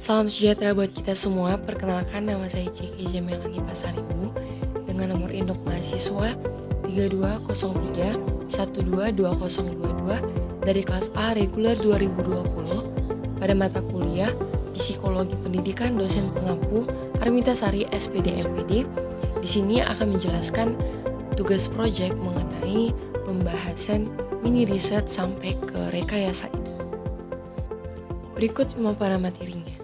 Salam sejahtera buat kita semua. Perkenalkan, nama saya C.K. Jamelani Pasaribu dengan nomor induk mahasiswa 3203122022 dari kelas A reguler 2020 pada mata kuliah Psikologi Pendidikan dosen pengampu Armita Sari SPD MPD. Di sini akan menjelaskan tugas proyek mengenai pembahasan mini riset sampai ke rekayasa ide. Berikut pemaparan materinya.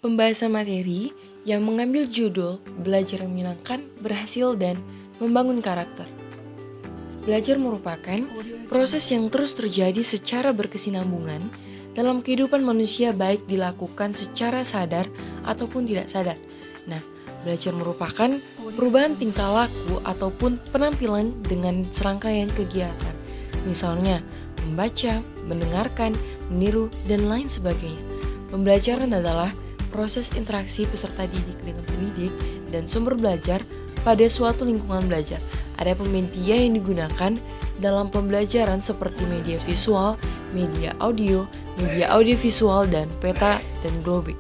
Pembahasan materi yang mengambil judul Belajar yang Menyenangkan, Berhasil, dan Membangun Karakter. Belajar merupakan proses yang terus terjadi secara berkesinambungan dalam kehidupan manusia, baik dilakukan secara sadar ataupun tidak sadar. Nah, belajar merupakan perubahan tingkah laku ataupun penampilan dengan serangkaian kegiatan. Misalnya, membaca, mendengarkan, meniru, dan lain sebagainya. Pembelajaran adalah proses interaksi peserta didik dengan pendidik dan sumber belajar pada suatu lingkungan belajar. Ada media yang digunakan dalam pembelajaran seperti media visual, media audiovisual, dan peta dan globik.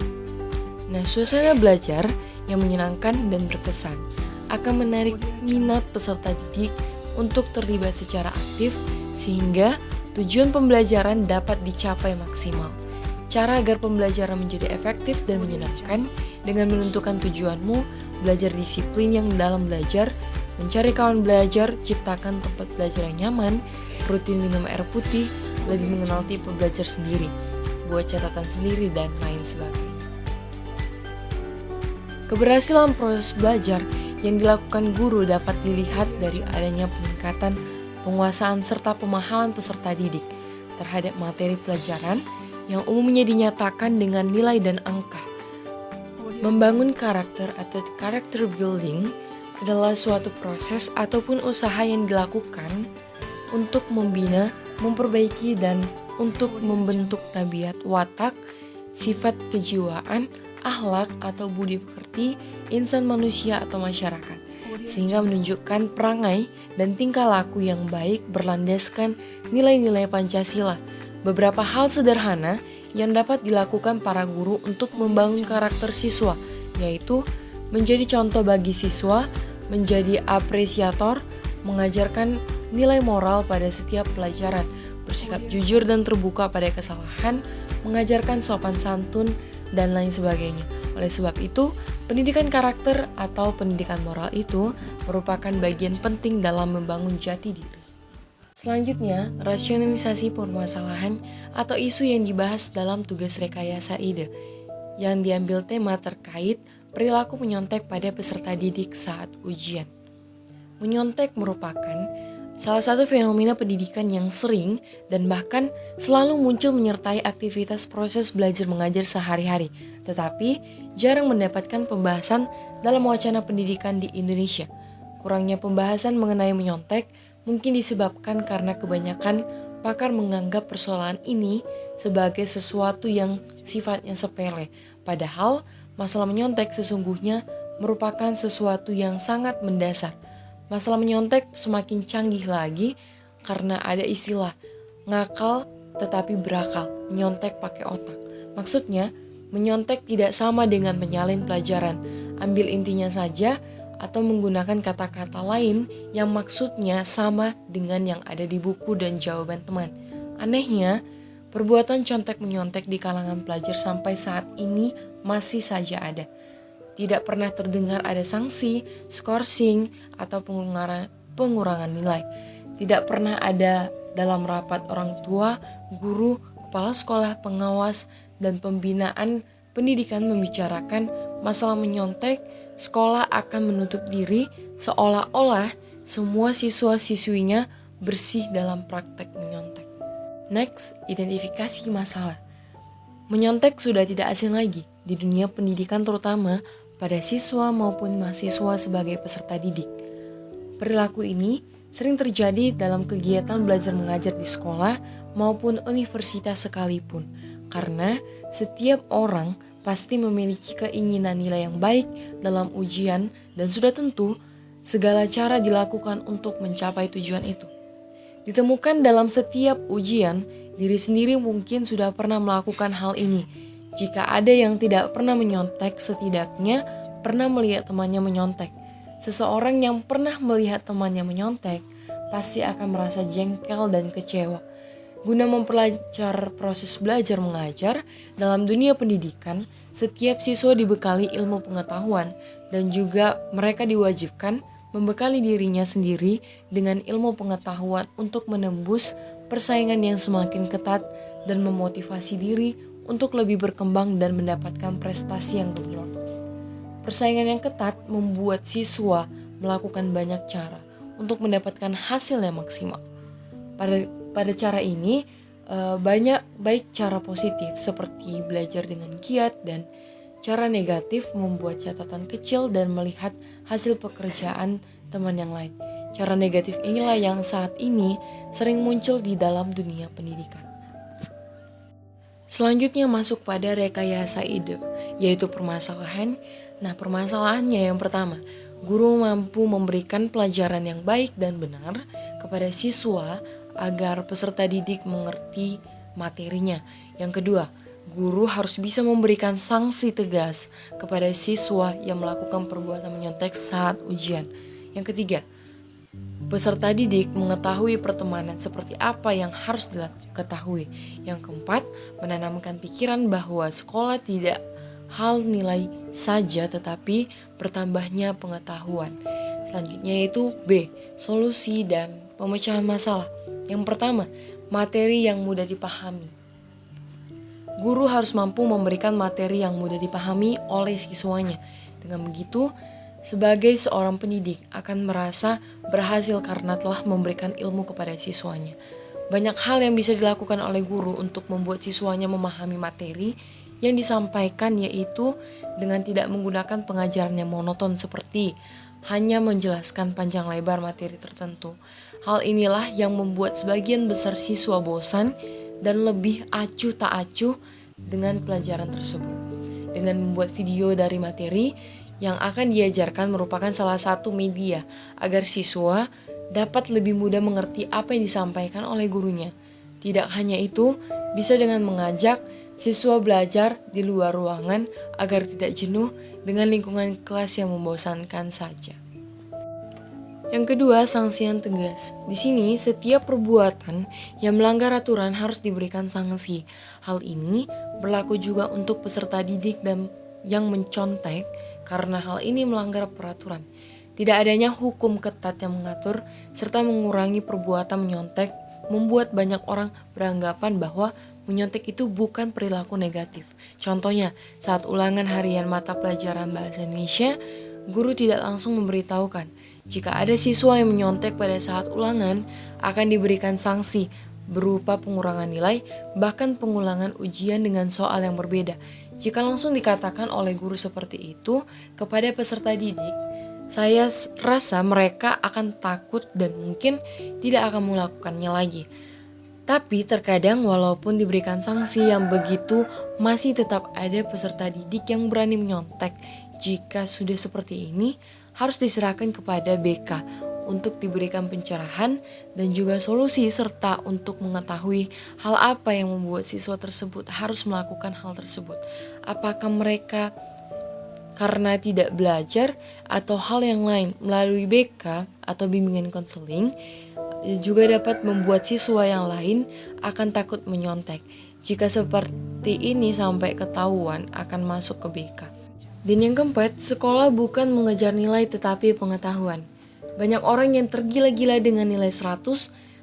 Nah, suasana belajar yang menyenangkan dan berkesan akan menarik minat peserta didik untuk terlibat secara aktif sehingga tujuan pembelajaran dapat dicapai maksimal. Cara agar pembelajaran menjadi efektif dan menyenangkan dengan menentukan tujuanmu, belajar disiplin yang dalam belajar, mencari kawan belajar, ciptakan tempat belajar yang nyaman, rutin minum air putih, lebih mengenal tipe belajar sendiri, buat catatan sendiri, dan lain sebagainya. Keberhasilan proses belajar yang dilakukan guru dapat dilihat dari adanya peningkatan penguasaan serta pemahaman peserta didik terhadap materi pelajaran yang umumnya dinyatakan dengan nilai dan angka. Membangun karakter atau character building adalah suatu proses ataupun usaha yang dilakukan untuk membina, memperbaiki, dan untuk membentuk tabiat watak, sifat kejiwaan, akhlak atau budi pekerti insan manusia atau masyarakat, sehingga menunjukkan perangai dan tingkah laku yang baik berlandaskan nilai-nilai Pancasila. Beberapa hal sederhana yang dapat dilakukan para guru untuk membangun karakter siswa, yaitu menjadi contoh bagi siswa, menjadi apresiator, mengajarkan nilai moral pada setiap pelajaran, bersikap jujur dan terbuka pada kesalahan, mengajarkan sopan santun, dan lain sebagainya. Oleh sebab itu, pendidikan karakter atau pendidikan moral itu merupakan bagian penting dalam membangun jati diri. Selanjutnya, rasionalisasi permasalahan atau isu yang dibahas dalam tugas rekayasa ide, yang diambil tema terkait perilaku menyontek pada peserta didik saat ujian. Menyontek merupakan salah satu fenomena pendidikan yang sering dan bahkan selalu muncul menyertai aktivitas proses belajar mengajar sehari-hari, tetapi jarang mendapatkan pembahasan dalam wacana pendidikan di Indonesia. Kurangnya pembahasan mengenai menyontek mungkin disebabkan karena kebanyakan pakar menganggap persoalan ini sebagai sesuatu yang sifatnya sepele, padahal masalah menyontek sesungguhnya merupakan sesuatu yang sangat mendasar. Masalah menyontek semakin canggih lagi karena ada istilah ngakal tetapi berakal, menyontek pakai otak. Maksudnya, menyontek tidak sama dengan menyalin pelajaran, ambil intinya saja, atau menggunakan kata-kata lain yang maksudnya sama dengan yang ada di buku dan jawaban teman. Anehnya, perbuatan contek-menyontek di kalangan pelajar sampai saat ini masih saja ada. Tidak pernah terdengar ada sanksi, skorsing, atau pengurangan nilai. Tidak pernah ada dalam rapat orang tua, guru, kepala sekolah, pengawas, dan pembinaan pendidikan membicarakan masalah menyontek. Sekolah akan menutup diri seolah-olah semua siswa-siswinya bersih dalam praktek menyontek. Next, identifikasi masalah. Menyontek sudah tidak asing lagi di dunia pendidikan, terutama pada siswa maupun mahasiswa sebagai peserta didik. Perilaku ini sering terjadi dalam kegiatan belajar mengajar di sekolah maupun universitas sekalipun, karena setiap orang pasti memiliki keinginan nilai yang baik dalam ujian dan sudah tentu segala cara dilakukan untuk mencapai tujuan itu. Ditemukan dalam setiap ujian, diri sendiri mungkin sudah pernah melakukan hal ini. Jika ada yang tidak pernah menyontek, setidaknya pernah melihat temannya menyontek. Seseorang yang pernah melihat temannya menyontek pasti akan merasa jengkel dan kecewa. Guna memperlancar proses belajar mengajar dalam dunia pendidikan, setiap siswa dibekali ilmu pengetahuan dan juga mereka diwajibkan membekali dirinya sendiri dengan ilmu pengetahuan untuk menembus persaingan yang semakin ketat dan memotivasi diri untuk lebih berkembang dan mendapatkan prestasi yang gemilang. Persaingan yang ketat membuat siswa melakukan banyak cara untuk mendapatkan hasil yang maksimal. Pada cara ini, banyak baik cara positif seperti belajar dengan giat dan cara negatif membuat catatan kecil dan melihat hasil pekerjaan teman yang lain. Cara negatif inilah yang saat ini sering muncul di dalam dunia pendidikan. Selanjutnya masuk pada rekayasa ide, yaitu permasalahan. Nah, permasalahannya yang pertama, guru mampu memberikan pelajaran yang baik dan benar kepada siswa agar peserta didik mengerti materinya. Yang kedua, guru harus bisa memberikan sanksi tegas kepada siswa yang melakukan perbuatan menyontek saat ujian. Yang ketiga, peserta didik mengetahui pertemanan seperti apa yang harus diketahui. Yang keempat, menanamkan pikiran bahwa sekolah tidak hal nilai saja tetapi bertambahnya pengetahuan. Selanjutnya yaitu B, solusi dan pemecahan masalah. Yang pertama, materi yang mudah dipahami. Guru harus mampu memberikan materi yang mudah dipahami oleh siswanya. Dengan begitu, sebagai seorang pendidik akan merasa berhasil karena telah memberikan ilmu kepada siswanya. Banyak hal yang bisa dilakukan oleh guru untuk membuat siswanya memahami materi yang disampaikan, yaitu dengan tidak menggunakan pengajaran yang monoton seperti hanya menjelaskan panjang lebar materi tertentu. Hal inilah yang membuat sebagian besar siswa bosan dan lebih acuh tak acuh dengan pelajaran tersebut. Dengan membuat video dari materi yang akan diajarkan merupakan salah satu media agar siswa dapat lebih mudah mengerti apa yang disampaikan oleh gurunya. Tidak hanya itu, bisa dengan mengajak siswa belajar di luar ruangan agar tidak jenuh dengan lingkungan kelas yang membosankan saja. Yang kedua, sanksi yang tegas. Di sini, setiap perbuatan yang melanggar aturan harus diberikan sanksi. Hal ini berlaku juga untuk peserta didik dan yang mencontek karena hal ini melanggar peraturan. Tidak adanya hukum ketat yang mengatur serta mengurangi perbuatan menyontek membuat banyak orang beranggapan bahwa menyontek itu bukan perilaku negatif. Contohnya, saat ulangan harian mata pelajaran bahasa Indonesia, guru tidak langsung memberitahukan jika ada siswa yang menyontek pada saat ulangan akan diberikan sanksi berupa pengurangan nilai, bahkan pengulangan ujian dengan soal yang berbeda. Jika langsung dikatakan oleh guru seperti itu kepada peserta didik, saya rasa mereka akan takut dan mungkin tidak akan melakukannya lagi. Tapi terkadang walaupun diberikan sanksi yang begitu, masih tetap ada peserta didik yang berani menyontek. Jika sudah seperti ini, harus diserahkan kepada BK untuk diberikan pencerahan dan juga solusi serta untuk mengetahui hal apa yang membuat siswa tersebut harus melakukan hal tersebut. Apakah mereka karena tidak belajar atau hal yang lain. Melalui BK atau bimbingan konseling juga dapat membuat siswa yang lain akan takut menyontek. Jika seperti ini sampai ketahuan akan masuk ke BK. Dan yang keempat, sekolah bukan mengejar nilai tetapi pengetahuan. Banyak orang yang tergila-gila dengan nilai 100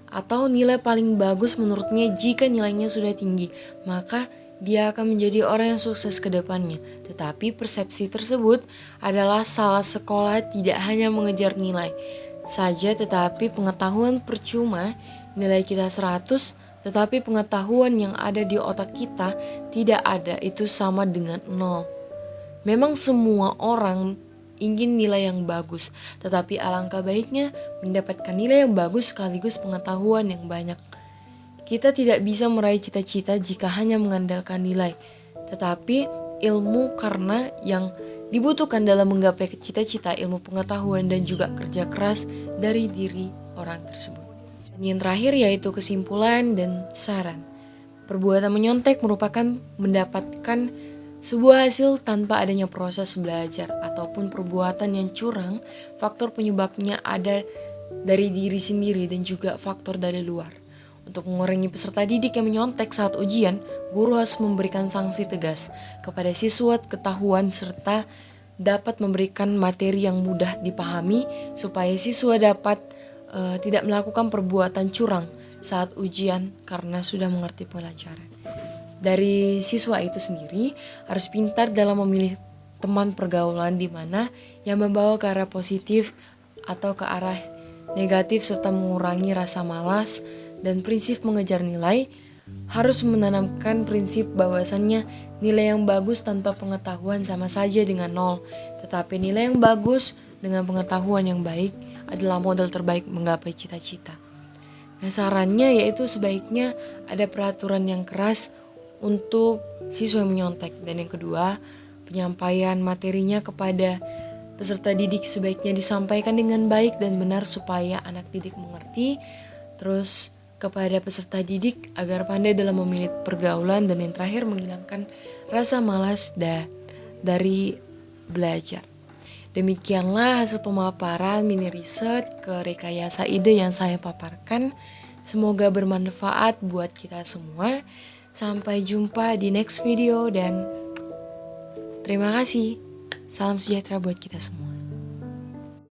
atau nilai paling bagus menurutnya. Jika nilainya sudah tinggi, maka dia akan menjadi orang yang sukses ke depannya. Tetapi persepsi tersebut adalah salah. Sekolah tidak hanya mengejar nilai saja tetapi pengetahuan percuma. Nilai kita 100 tetapi pengetahuan yang ada di otak kita tidak ada, itu sama dengan 0. Memang semua orang ingin nilai yang bagus, tetapi alangkah baiknya mendapatkan nilai yang bagus sekaligus pengetahuan yang banyak. Kita tidak bisa meraih cita-cita jika hanya mengandalkan nilai, tetapi ilmu, karena yang dibutuhkan dalam menggapai cita-cita ilmu pengetahuan dan juga kerja keras dari diri orang tersebut. Dan yang terakhir yaitu kesimpulan dan saran. Perbuatan menyontek merupakan mendapatkan sebuah hasil tanpa adanya proses belajar ataupun perbuatan yang curang. Faktor penyebabnya ada dari diri sendiri dan juga faktor dari luar. Untuk mengurangi peserta didik yang menyontek saat ujian, guru harus memberikan sanksi tegas kepada siswa ketahuan serta dapat memberikan materi yang mudah dipahami supaya siswa dapat tidak melakukan perbuatan curang saat ujian karena sudah mengerti pelajaran. Dari siswa itu sendiri harus pintar dalam memilih teman pergaulan di mana yang membawa ke arah positif atau ke arah negatif serta mengurangi rasa malas dan prinsip mengejar nilai. Harus menanamkan prinsip bahwasannya nilai yang bagus tanpa pengetahuan sama saja dengan nol, tetapi nilai yang bagus dengan pengetahuan yang baik adalah modal terbaik menggapai cita-cita. Nah, sarannya yaitu sebaiknya ada peraturan yang keras untuk siswa yang menyontek. Dan yang kedua, penyampaian materinya kepada peserta didik sebaiknya disampaikan dengan baik dan benar supaya anak didik mengerti. Terus kepada peserta didik agar pandai dalam memilih pergaulan, dan yang terakhir menghilangkan rasa malas dari belajar. Demikianlah hasil pemaparan mini riset ke rekayasa ide yang saya paparkan. Semoga bermanfaat buat kita semua. Sampai jumpa di next video dan terima kasih. Salam sejahtera buat kita semua.